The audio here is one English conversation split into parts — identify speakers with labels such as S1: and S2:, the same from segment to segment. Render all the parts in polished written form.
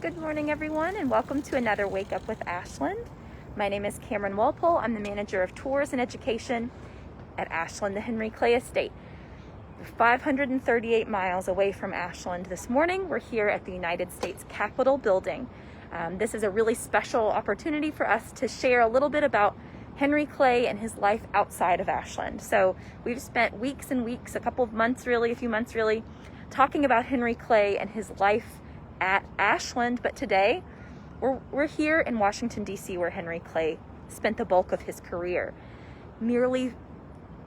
S1: Good morning, everyone, and welcome to another Wake Up with Ashland. My name is Cameron Walpole. I'm the manager of tours and education at Ashland, the Henry Clay Estate. We're 538 miles away from Ashland this morning. We're here at the United States Capitol building. This is a really special opportunity for us to share a little bit about Henry Clay and his life outside of Ashland. So we've spent weeks and weeks, a few months really, talking about Henry Clay and his life at Ashland, but today we're here in Washington, D.C., where Henry Clay spent the bulk of his career. Nearly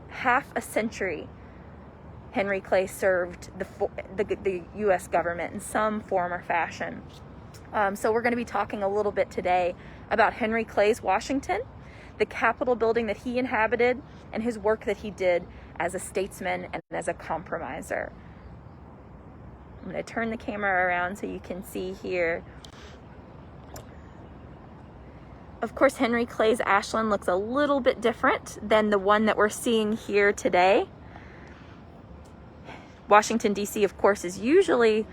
S1: half a century, Henry Clay served the U.S. government in some form or fashion. So we're going to be talking a little bit today about Henry Clay's Washington, the Capitol building that he inhabited, and his work that he did as a statesman and as a compromiser. I'm going to turn the camera around so you can see here. Of course, Henry Clay's Ashland looks a little bit different than the one that we're seeing here today. Washington, D.C., of course, is usually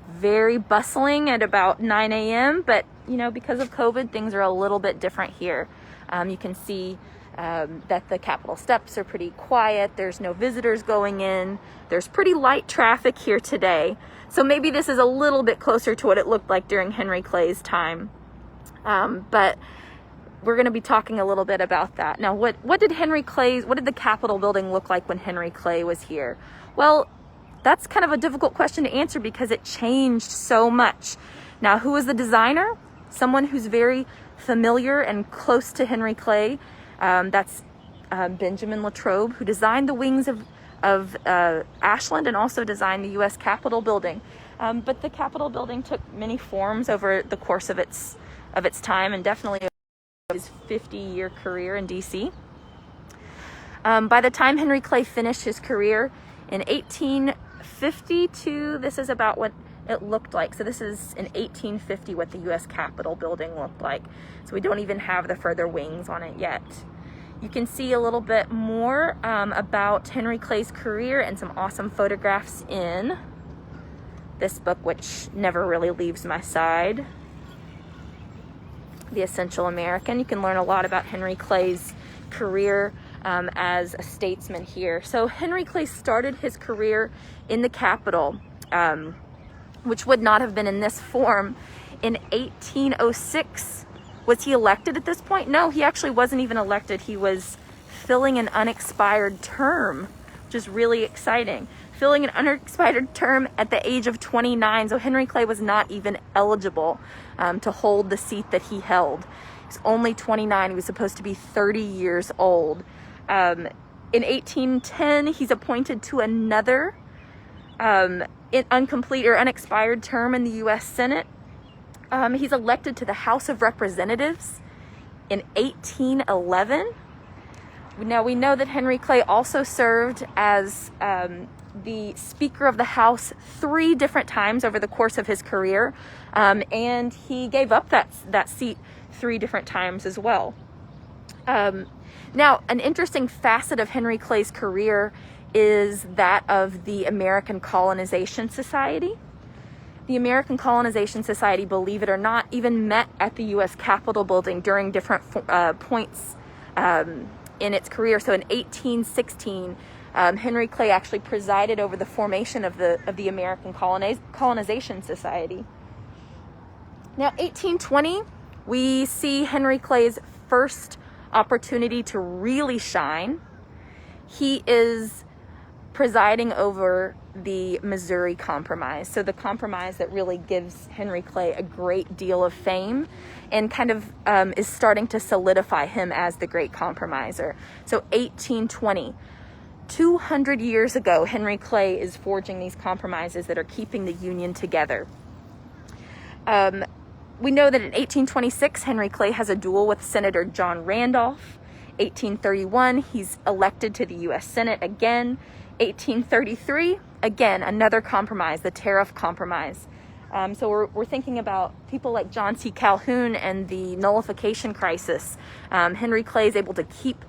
S1: very bustling at about 9 a.m., but, because of COVID, things are a little bit different here. You can see that the Capitol steps are pretty quiet. There's no visitors going in. There's pretty light traffic here today. So maybe this is a little bit closer to what it looked like during Henry Clay's time. But we're going to be talking a little bit about that. Now, what did the Capitol building look like when Henry Clay was here? Well, that's kind of a difficult question to answer because it changed so much. Now, who was the designer? Someone who's very familiar and close to Henry Clay. That's Benjamin Latrobe, who designed the wings of Ashland and also designed the U.S. Capitol building. But the Capitol building took many forms over the course of its time, and definitely his 50-year career in D.C. By the time Henry Clay finished his career in 1852, this is about what it looked like. So this is in 1850 what the U.S. Capitol building looked like. So we don't even have the further wings on it yet. You can see a little bit more about Henry Clay's career and some awesome photographs in this book, which never really leaves my side, The Essential American. You can learn a lot about Henry Clay's career as a statesman here. So Henry Clay started his career in the Capitol, which would not have been in this form, in 1806. Was he elected at this point? No, he actually wasn't even elected. He was filling an unexpired term, which is really exciting. Filling an unexpired term at the age of 29. So Henry Clay was not even eligible to hold the seat that he held. He was only 29. He was supposed to be 30 years old. In 1810, he's appointed to another incomplete or unexpired term in the U.S. Senate. He's elected to the House of Representatives in 1811. Now, we know that Henry Clay also served as the Speaker of the House 3 different times over the course of his career, and he gave up that seat 3 different times as well. Now, an interesting facet of Henry Clay's career is that of the American Colonization Society. The American Colonization Society, believe it or not, even met at the U.S. Capitol building during different points in its career. So in 1816, Henry Clay actually presided over the formation of the American Colonization Society. Now, 1820, we see Henry Clay's first opportunity to really shine. He is presiding over the Missouri Compromise. So the compromise that really gives Henry Clay a great deal of fame and kind of is starting to solidify him as the great compromiser. So 1820, 200 years ago, Henry Clay is forging these compromises that are keeping the Union together. We know that in 1826, Henry Clay has a duel with Senator John Randolph. 1831, he's elected to the U.S. Senate again. 1833, again, another compromise, the Tariff Compromise. So we're thinking about people like John C. Calhoun and the nullification crisis. Henry Clay is able to keep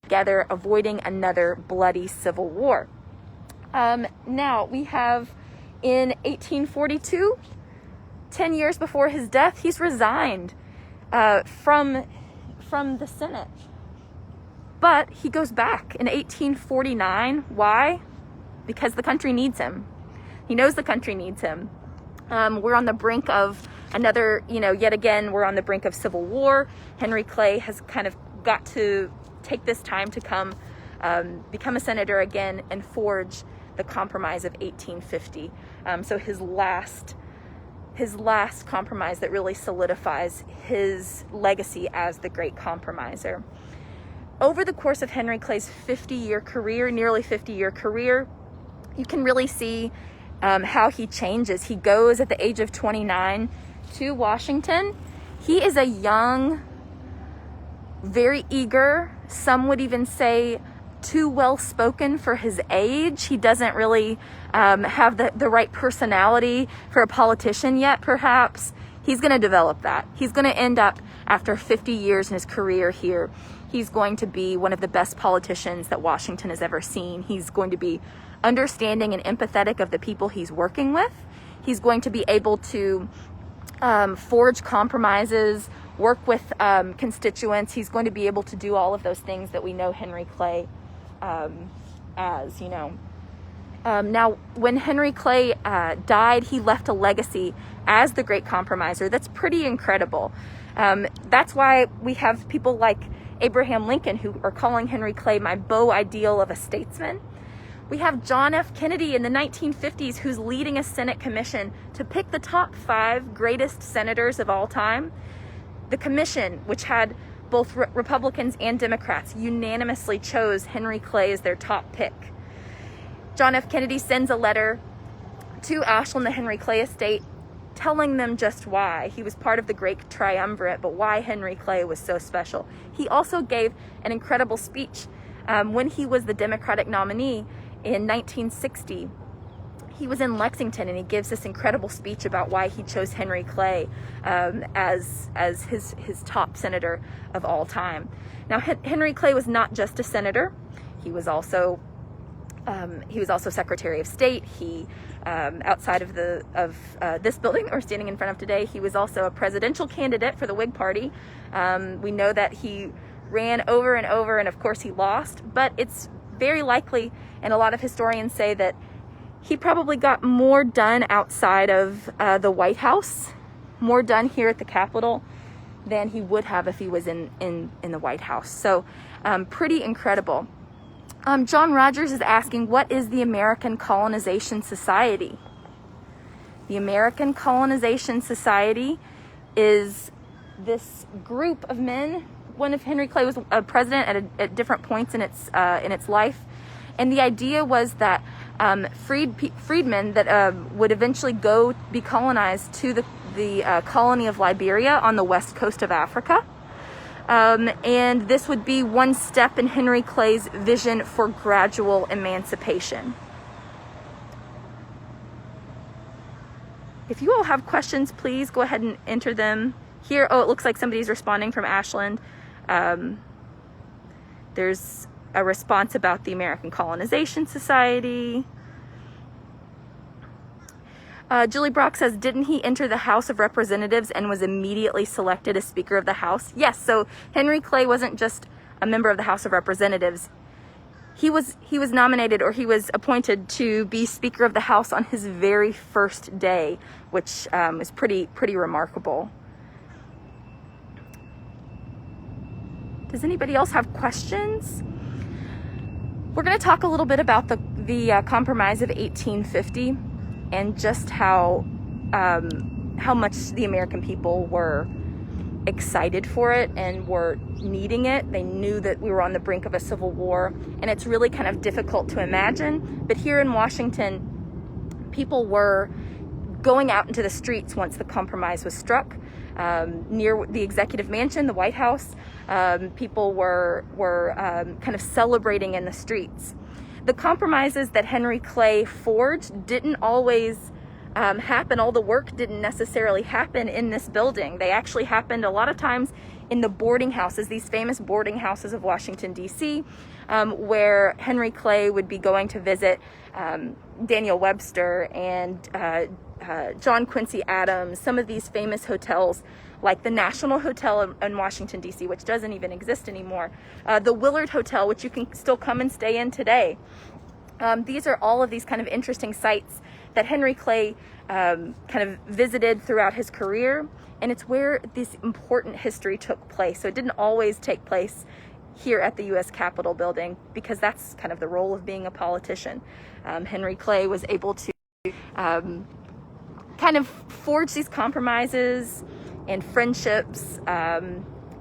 S1: together, avoiding another bloody civil war. Now we have in 1842, 10 years before his death, he's resigned from the Senate. But he goes back in 1849. Why? Because the country needs him. He knows the country needs him. We're on the brink of another, yet again, we're on the brink of civil war. Henry Clay has kind of got to take this time to become a senator again and forge the Compromise of 1850. So his last compromise that really solidifies his legacy as the great compromiser. Over the course of Henry Clay's nearly 50-year career, you can really see how he changes. He goes at the age of 29 to Washington. He is a young, very eager, some would even say too well-spoken for his age. He doesn't really have the right personality for a politician yet, perhaps. He's going to develop that. He's going to end up, after 50 years in his career here, he's going to be one of the best politicians that Washington has ever seen. He's going to be understanding and empathetic of the people he's working with. He's going to be able to forge compromises, work with constituents. He's going to be able to do all of those things that we know Henry Clay as. Now, when Henry Clay died, he left a legacy as the great compromiser that's pretty incredible. That's why we have people like Abraham Lincoln who are calling Henry Clay my beau ideal of a statesman. We have John F. Kennedy in the 1950s who's leading a Senate commission to pick the top 5 greatest senators of all time. The commission, which had both Republicans and Democrats, unanimously chose Henry Clay as their top pick. John F. Kennedy sends a letter to Ashland, the Henry Clay estate, telling them just why. He was part of the great triumvirate, but why Henry Clay was so special. He also gave an incredible speech when he was the Democratic nominee in 1960. He was in Lexington, and he gives this incredible speech about why he chose Henry Clay as his top senator of all time. Now, Henry Clay was not just a senator. He was also Secretary of State. He, outside of this building we're standing in front of today, he was also a presidential candidate for the Whig Party. We know that he ran over and over, and of course he lost, but it's very likely, and a lot of historians say, that he probably got more done outside of the White House, more done here at the Capitol, than he would have if he was in the White House. So pretty incredible. John Rogers is asking, what is the American Colonization Society? The American Colonization Society is this group of men. One of Henry Clay was a president at different points in its life, and the idea was that freedmen that would eventually go be colonized to the colony of Liberia on the west coast of Africa. And this would be one step in Henry Clay's vision for gradual emancipation. If you all have questions, please go ahead and enter them here. Oh, it looks like somebody's responding from Ashland. There's a response about the American Colonization Society. Julie Brock says, didn't he enter the House of Representatives and was immediately selected as Speaker of the House? Yes, so Henry Clay wasn't just a member of the House of Representatives. He was nominated, or he was appointed to be Speaker of the House on his very first day, which is pretty remarkable. Does anybody else have questions? We're going to talk a little bit about the Compromise of 1850 and just how much the American people were excited for it and were needing it. They knew that we were on the brink of a civil war, and it's really kind of difficult to imagine. But here in Washington, people were going out into the streets once the compromise was struck. Near the Executive Mansion, the White House, people were kind of celebrating in the streets. The compromises that Henry Clay forged didn't always happen. All the work didn't necessarily happen in this building. They actually happened a lot of times in the boarding houses, these famous boarding houses of Washington, D.C., where Henry Clay would be going to visit Daniel Webster and John Quincy Adams, some of these famous hotels like the National Hotel in Washington, D.C., which doesn't even exist anymore, the Willard Hotel, which you can still come and stay in today. These are all of these kind of interesting sites that Henry Clay kind of visited throughout his career, and it's where this important history took place. So it didn't always take place here at the U.S. Capitol building, because that's kind of the role of being a politician. Henry Clay was able to kind of forge these compromises and friendships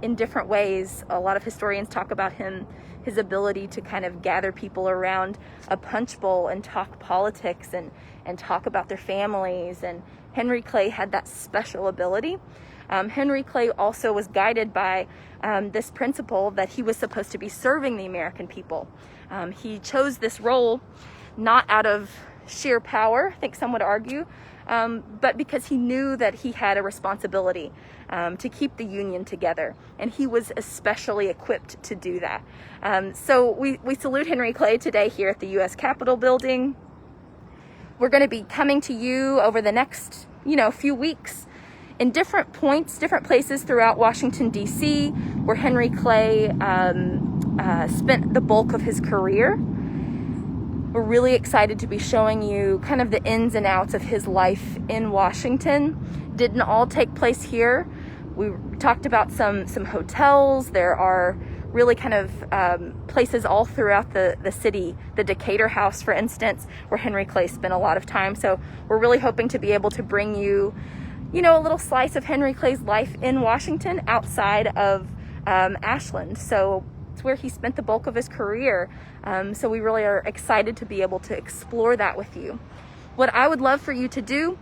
S1: in different ways. A lot of historians talk about his ability to kind of gather people around a punch bowl and talk politics and talk about their families. And Henry Clay had that special ability. Henry Clay also was guided by this principle that he was supposed to be serving the American people. He chose this role not out of sheer power, I think some would argue, but because he knew that he had a responsibility to keep the Union together, and he was especially equipped to do that. So we salute Henry Clay today here at the U.S. Capitol building. We're going to be coming to you over the next, few weeks in different points, different places throughout Washington, D.C., where Henry Clay spent the bulk of his career. We're really excited to be showing you kind of the ins and outs of his life in Washington. Didn't all take place here. We talked about some hotels. There are really kind of places all throughout the city. The Decatur House, for instance, where Henry Clay spent a lot of time. So we're really hoping to be able to bring you, a little slice of Henry Clay's life in Washington outside of Ashland. So it's where he spent the bulk of his career. So we really are excited to be able to explore that with you. What I would love for you to do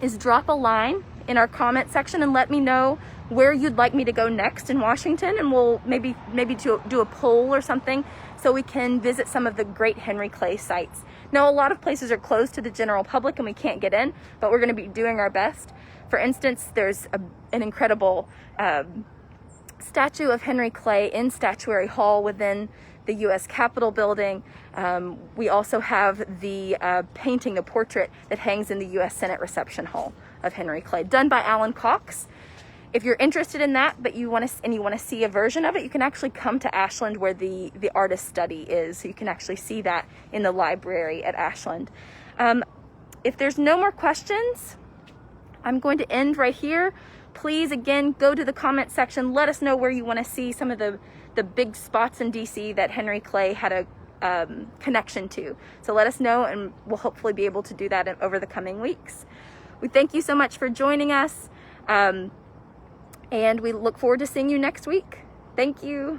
S1: is drop a line in our comment section and let me know where you'd like me to go next in Washington, and we'll maybe do a poll or something so we can visit some of the great Henry Clay sites. Now, a lot of places are closed to the general public and we can't get in, but we're going to be doing our best. For instance, there's an incredible statue of Henry Clay in Statuary Hall within the U.S. Capitol building. We also have the painting, the portrait that hangs in the U.S. Senate Reception Hall of Henry Clay, done by Alan Cox. If you're interested in that, but you want to see a version of it, you can actually come to Ashland, where the artist study is. So you can actually see that in the library at Ashland. If there's no more questions, I'm going to end right here. Please, again, go to the comment section. Let us know where you want to see some of the big spots in DC that Henry Clay had a connection to. So let us know, and we'll hopefully be able to do that over the coming weeks. We thank you so much for joining us, and we look forward to seeing you next week. Thank you.